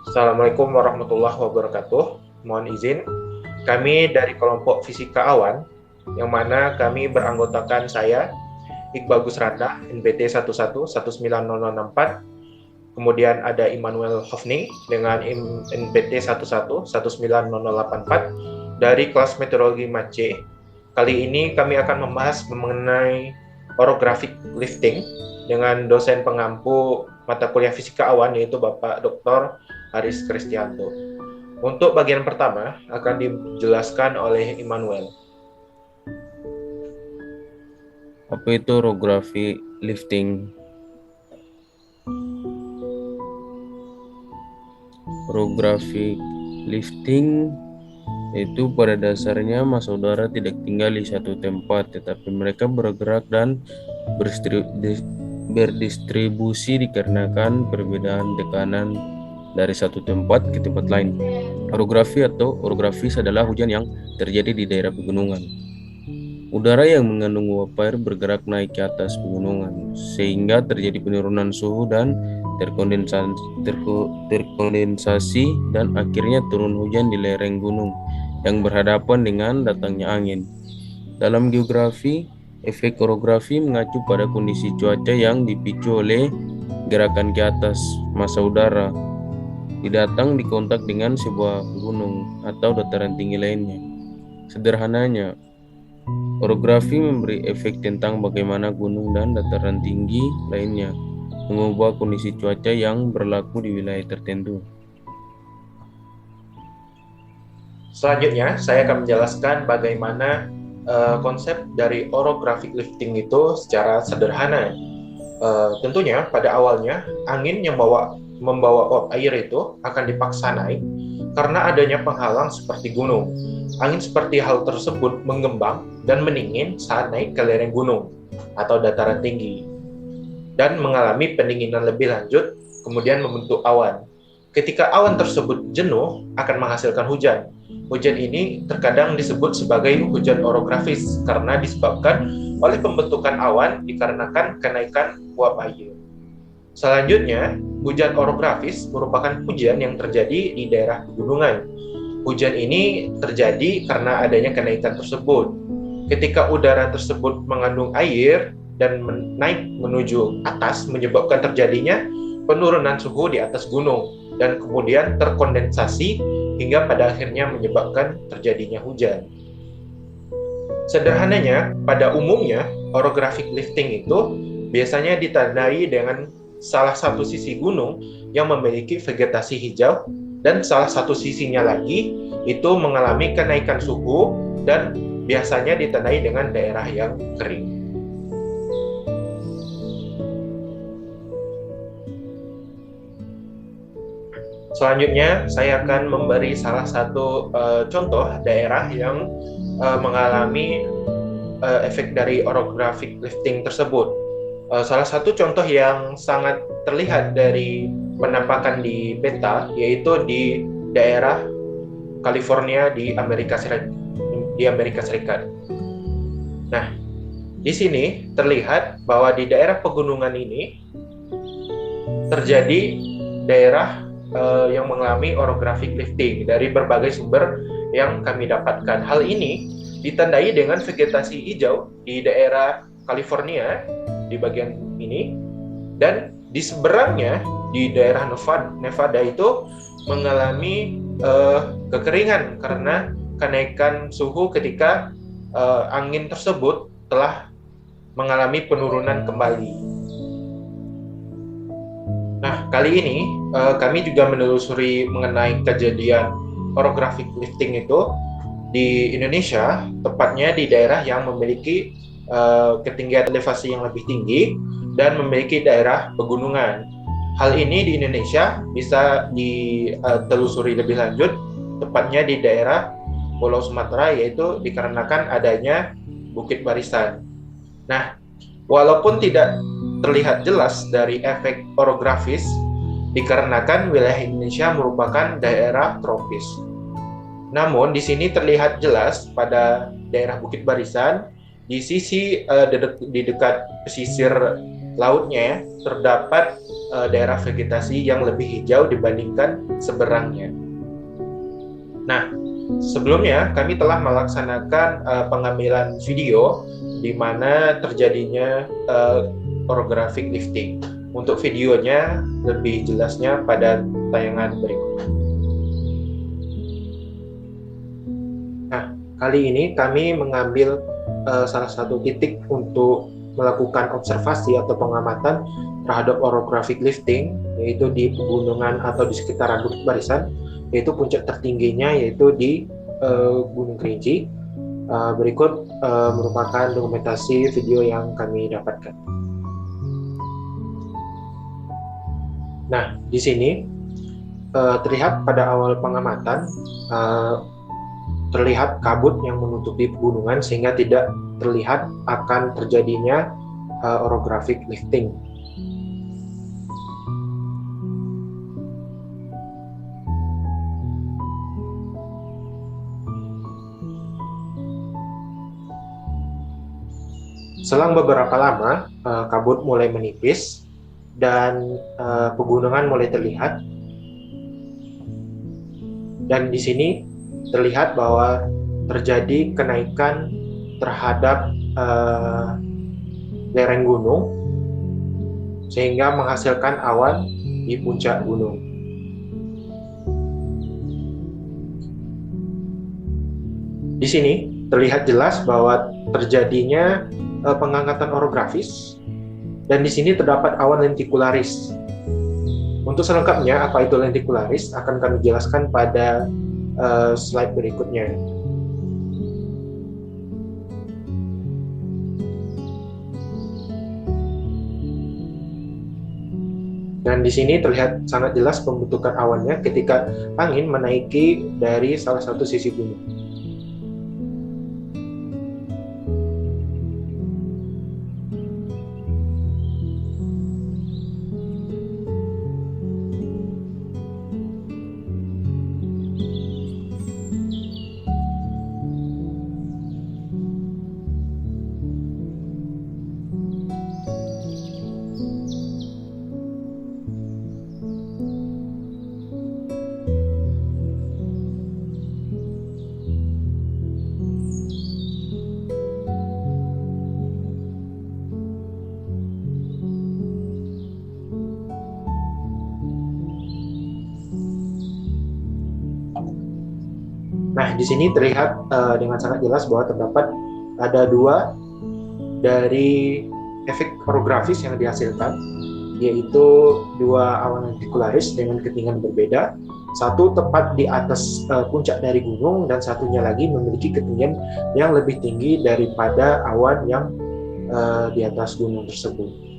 Assalamualaikum warahmatullahi wabarakatuh. Mohon izin, kami dari kelompok Fisika Awan, yang mana kami beranggotakan saya, Iqbal Gusranda, NPT 11190064, kemudian ada Immanuel Hofning dengan NPT 11190084 dari kelas Meteorologi MAC. Kali ini kami akan membahas mengenai orographic lifting dengan dosen pengampu mata kuliah Fisika Awan, yaitu Bapak Dr. Haris Kristianto. Untuk bagian pertama akan dijelaskan oleh Immanuel. Apa itu orography lifting? Orography lifting itu pada dasarnya massa udara tidak tinggal di satu tempat, tetapi mereka bergerak dan berdistribusi dikarenakan perbedaan tekanan dari satu tempat ke tempat lain. Orografi atau orografis adalah hujan yang terjadi di daerah pegunungan. Udara yang mengandung uap air bergerak naik ke atas pegunungan, sehingga terjadi penurunan suhu dan terkondensasi dan akhirnya turun hujan di lereng gunung yang berhadapan dengan datangnya angin. Dalam geografi, efek orografi mengacu pada kondisi cuaca yang dipicu oleh gerakan ke atas massa udara didatang dikontak dengan sebuah gunung atau dataran tinggi lainnya. Sederhananya, orografi memberi efek tentang bagaimana gunung dan dataran tinggi lainnya mengubah kondisi cuaca yang berlaku di wilayah tertentu. Selanjutnya, saya akan menjelaskan bagaimana konsep dari orographic lifting itu secara sederhana. Tentunya pada awalnya angin yang membawa uap air itu akan dipaksa naik karena adanya penghalang seperti gunung. Angin seperti hal tersebut mengembang dan meningin saat naik ke lereng gunung atau dataran tinggi dan mengalami pendinginan lebih lanjut, kemudian membentuk awan. Ketika awan tersebut jenuh, akan menghasilkan hujan. Hujan ini terkadang disebut sebagai hujan orografis karena disebabkan oleh pembentukan awan dikarenakan kenaikan uap air. Selanjutnya, hujan orografis merupakan hujan yang terjadi di daerah pegunungan. Hujan ini terjadi karena adanya kenaikan tersebut. Ketika udara tersebut mengandung air dan naik menuju atas, menyebabkan terjadinya penurunan suhu di atas gunung dan kemudian terkondensasi hingga pada akhirnya menyebabkan terjadinya hujan. Sederhananya, pada umumnya orographic lifting itu biasanya ditandai dengan salah satu sisi gunung yang memiliki vegetasi hijau dan salah satu sisinya lagi itu mengalami kenaikan suhu dan biasanya ditandai dengan daerah yang kering. Selanjutnya, saya akan memberi salah satu contoh daerah yang mengalami efek dari orographic lifting tersebut. Salah satu contoh yang sangat terlihat dari penampakan di peta yaitu di daerah California di Amerika Serikat. Nah, di sini terlihat bahwa di daerah pegunungan ini terjadi daerah yang mengalami orographic lifting dari berbagai sumber yang kami dapatkan. Hal ini ditandai dengan vegetasi hijau di daerah California di bagian ini, dan di seberangnya di daerah Nevada itu mengalami kekeringan karena kenaikan suhu ketika angin tersebut telah mengalami penurunan kembali. Nah, kali ini kami juga menelusuri mengenai kejadian orographic lifting itu di Indonesia, tepatnya di daerah yang memiliki ketinggian elevasi yang lebih tinggi dan memiliki daerah pegunungan. Hal ini di Indonesia bisa ditelusuri lebih lanjut, tepatnya di daerah Pulau Sumatera, yaitu dikarenakan adanya Bukit Barisan. Nah, walaupun tidak terlihat jelas dari efek orografis dikarenakan wilayah Indonesia merupakan daerah tropis. Namun di sini terlihat jelas pada daerah Bukit Barisan di sisi di dekat pesisir lautnya terdapat daerah vegetasi yang lebih hijau dibandingkan seberangnya. Nah, sebelumnya kami telah melaksanakan pengambilan video di mana terjadinya orographic lifting. Untuk videonya lebih jelasnya pada tayangan berikut. Nah, kali ini kami mengambil salah satu titik untuk melakukan observasi atau pengamatan terhadap orographic lifting, yaitu di pegunungan atau di sekitaran Bukit Barisan, yaitu puncak tertingginya yaitu di Gunung Kerinci. Berikut merupakan dokumentasi video yang kami dapatkan. Nah, di sini terlihat pada awal pengamatan terlihat kabut yang menutupi pegunungan sehingga tidak terlihat akan terjadinya orographic lifting. Selang beberapa lama, kabut mulai menipis dan pegunungan mulai terlihat. Dan di sini terlihat bahwa terjadi kenaikan terhadap lereng gunung sehingga menghasilkan awan di puncak gunung. Di sini terlihat jelas bahwa terjadinya pengangkatan orografis, dan di sini terdapat awan lentikularis. Untuk selengkapnya apa itu lentikularis akan kami jelaskan pada slide berikutnya. Dan di sini terlihat sangat jelas pembentukan awannya ketika angin menaiki dari salah satu sisi gunung. Nah, di sini terlihat dengan sangat jelas bahwa terdapat ada dua dari efek orografis yang dihasilkan, yaitu dua awan lentikularis dengan ketinggian berbeda. Satu tepat di atas puncak dari gunung dan satunya lagi memiliki ketinggian yang lebih tinggi daripada awan yang di atas gunung tersebut.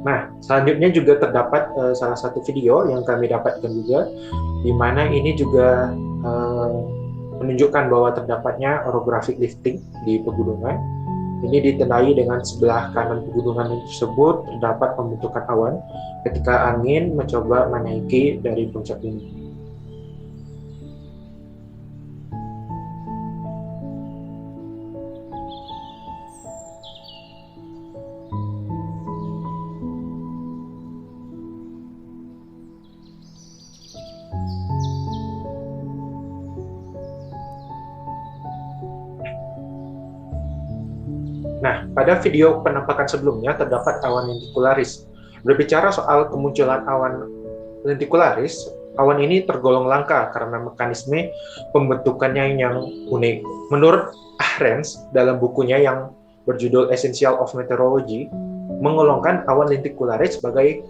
Nah, selanjutnya juga terdapat salah satu video yang kami dapatkan juga, di mana ini juga menunjukkan bahwa terdapatnya orographic lifting di pegunungan. Ini ditandai dengan sebelah kanan pegunungan tersebut terdapat pembentukan awan ketika angin mencoba menaiki dari puncak gunung. Nah, pada video penampakan sebelumnya terdapat awan lentikularis. Berbicara soal kemunculan awan lentikularis, awan ini tergolong langka karena mekanisme pembentukannya yang unik. Menurut Ahrens, dalam bukunya yang berjudul Essential of Meteorology, menggolongkan awan lentikularis sebagai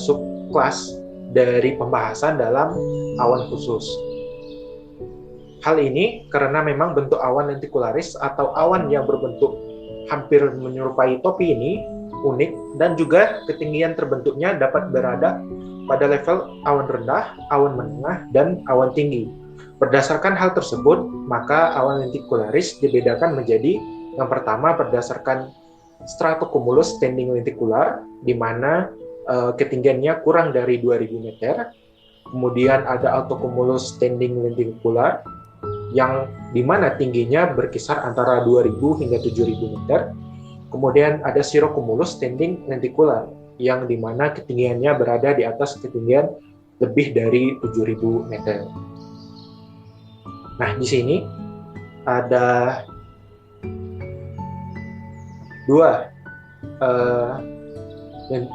subkelas dari pembahasan dalam awan khusus. Hal ini karena memang bentuk awan lentikularis atau awan yang berbentuk hampir menyerupai topi ini unik, dan juga ketinggian terbentuknya dapat berada pada level awan rendah, awan menengah, dan awan tinggi. Berdasarkan hal tersebut, maka awan lentikularis dibedakan menjadi yang pertama berdasarkan stratocumulus standing lentikular, di mana ketinggiannya kurang dari 2000 meter. Kemudian ada altocumulus standing lentikular, yang di mana tingginya berkisar antara 2000 hingga 7000 meter. Kemudian ada cirrocumulus standing lentikular, yang di mana ketinggiannya berada di atas ketinggian lebih dari 7000 meter. Nah, di sini ada dua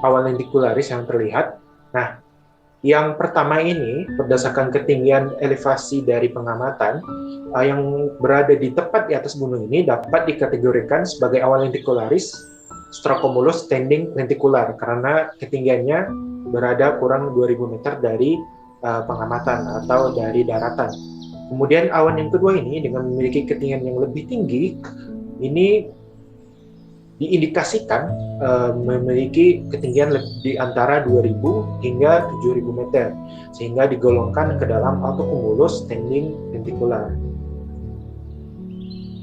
awan lentikularis yang terlihat. Nah, yang pertama ini berdasarkan ketinggian elevasi dari pengamatan yang berada di tepat di atas gunung ini dapat dikategorikan sebagai awan lentikularis stratocumulus standing lentikular karena ketinggiannya berada kurang 2000 meter dari pengamatan atau dari daratan. Kemudian awan yang kedua ini dengan memiliki ketinggian yang lebih tinggi ini diindikasikan memiliki ketinggian di antara 2000 hingga 7000 meter, sehingga digolongkan ke dalam altocumulus standing lentikular.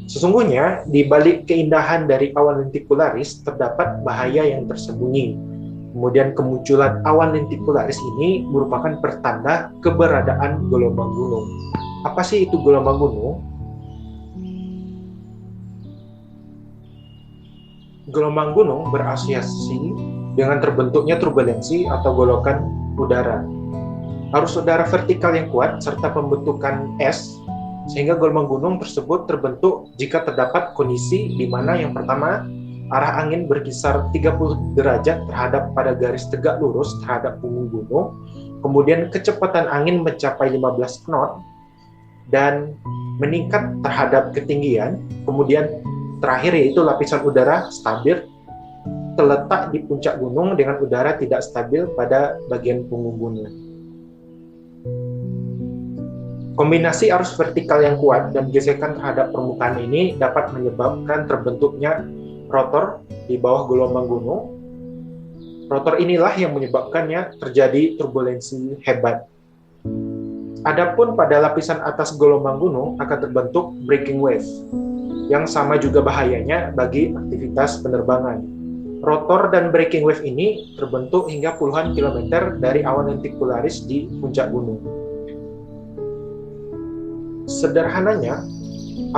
Sesungguhnya, di balik keindahan dari awan lentikularis terdapat bahaya yang tersembunyi. Kemudian kemunculan awan lentikularis ini merupakan pertanda keberadaan gelombang gunung. Apa sih itu gelombang gunung? Gelombang gunung berasosiasi dengan terbentuknya turbulensi atau golokan udara. Arus udara vertikal yang kuat serta pembentukan es, sehingga gelombang gunung tersebut terbentuk jika terdapat kondisi di mana yang pertama, arah angin berkisar 30 derajat terhadap pada garis tegak lurus terhadap punggung gunung, kemudian kecepatan angin mencapai 15 knot, dan meningkat terhadap ketinggian, kemudian terakhir yaitu lapisan udara stabil terletak di puncak gunung dengan udara tidak stabil pada bagian punggung gunung. Kombinasi arus vertikal yang kuat dan gesekan terhadap permukaan ini dapat menyebabkan terbentuknya rotor di bawah gelombang gunung. Rotor inilah yang menyebabkannya terjadi turbulensi hebat. Adapun pada lapisan atas gelombang gunung akan terbentuk breaking wave, yang sama juga bahayanya bagi aktivitas penerbangan. Rotor dan breaking wave ini terbentuk hingga puluhan kilometer dari awan lentikularis di puncak gunung. Sederhananya,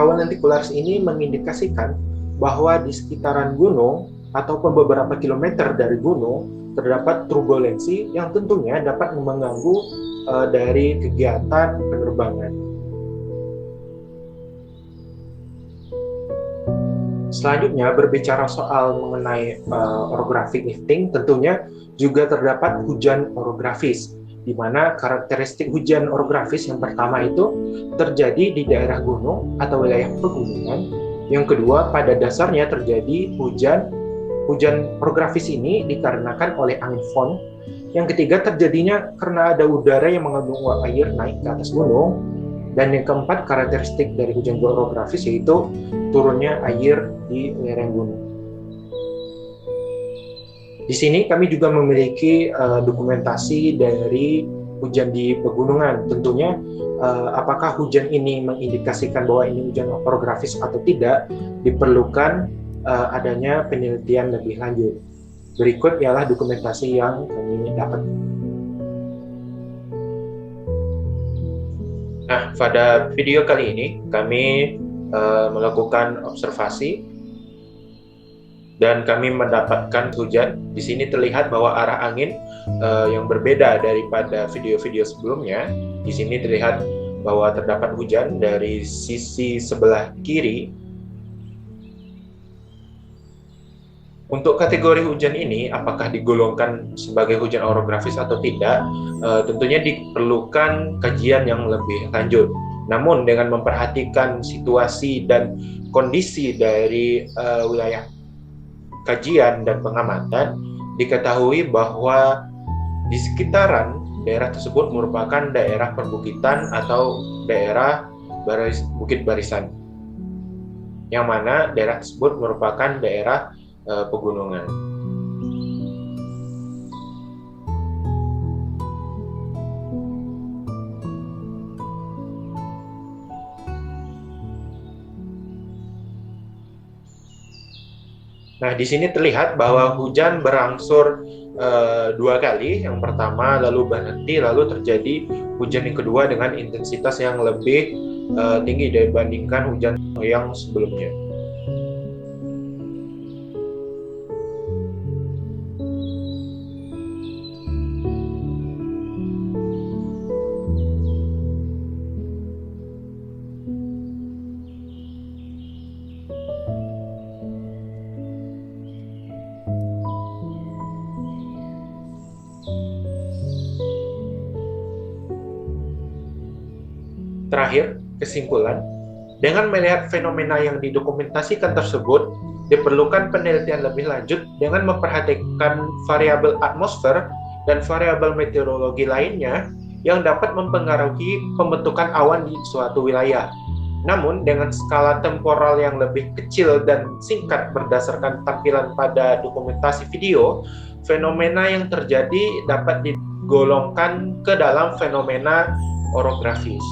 awan lentikularis ini mengindikasikan bahwa di sekitaran gunung ataupun beberapa kilometer dari gunung terdapat turbulensi yang tentunya dapat mengganggu dari kegiatan penerbangan. Selanjutnya, berbicara soal mengenai orographic lifting, tentunya juga terdapat hujan orografis, di mana karakteristik hujan orografis yang pertama itu terjadi di daerah gunung atau wilayah pegunungan. Yang kedua, pada dasarnya terjadi hujan orografis ini dikarenakan oleh angin fon. Yang ketiga, terjadinya karena ada udara yang mengandung uap air naik ke atas gunung. Dan yang keempat, karakteristik dari hujan orografis yaitu turunnya air di lereng gunung. Di sini kami juga memiliki dokumentasi dari hujan di pegunungan. Tentunya apakah hujan ini mengindikasikan bahwa ini hujan orografis atau tidak, diperlukan adanya penelitian lebih lanjut. Berikut ialah dokumentasi yang kami dapat. Nah, pada video kali ini kami melakukan observasi dan kami mendapatkan hujan. Di sini terlihat bahwa arah angin yang berbeda daripada video-video sebelumnya. Di sini terlihat bahwa terdapat hujan dari sisi sebelah kiri. Untuk kategori hujan ini, apakah digolongkan sebagai hujan orografis atau tidak, tentunya diperlukan kajian yang lebih lanjut. Namun dengan memperhatikan situasi dan kondisi dari wilayah kajian dan pengamatan, diketahui bahwa di sekitaran daerah tersebut merupakan daerah perbukitan atau daerah bukit barisan, yang mana daerah tersebut merupakan daerah pegunungan. Nah, di sini terlihat bahwa hujan berangsur dua kali. Yang pertama lalu berhenti, lalu terjadi hujan yang kedua dengan intensitas yang lebih tinggi dibandingkan hujan yang sebelumnya. Terakhir, kesimpulan, dengan melihat fenomena yang didokumentasikan tersebut, diperlukan penelitian lebih lanjut dengan memperhatikan variabel atmosfer dan variabel meteorologi lainnya yang dapat mempengaruhi pembentukan awan di suatu wilayah. Namun, dengan skala temporal yang lebih kecil dan singkat berdasarkan tampilan pada dokumentasi video, fenomena yang terjadi dapat digolongkan ke dalam fenomena orografis.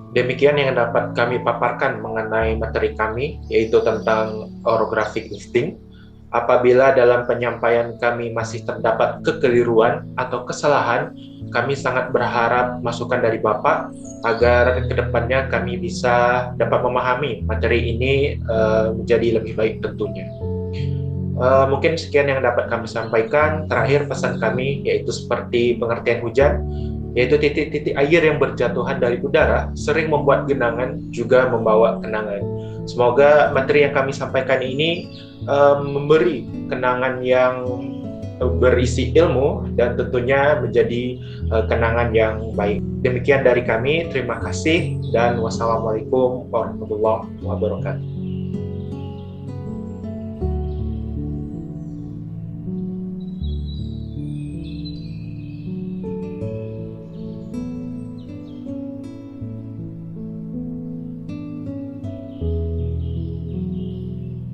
Demikian yang dapat kami paparkan mengenai materi kami, yaitu tentang orographic lifting. Apabila dalam penyampaian kami masih terdapat kekeliruan atau kesalahan, kami sangat berharap masukan dari Bapak agar kedepannya kami bisa dapat memahami materi ini menjadi lebih baik tentunya. Mungkin sekian yang dapat kami sampaikan. Terakhir pesan kami yaitu seperti pengertian hujan, yaitu titik-titik air yang berjatuhan dari udara sering membuat genangan juga membawa kenangan. Semoga materi yang kami sampaikan ini memberi kenangan yang berisi ilmu dan tentunya menjadi kenangan yang baik. Demikian dari kami, terima kasih dan wassalamualaikum warahmatullahi wabarakatuh.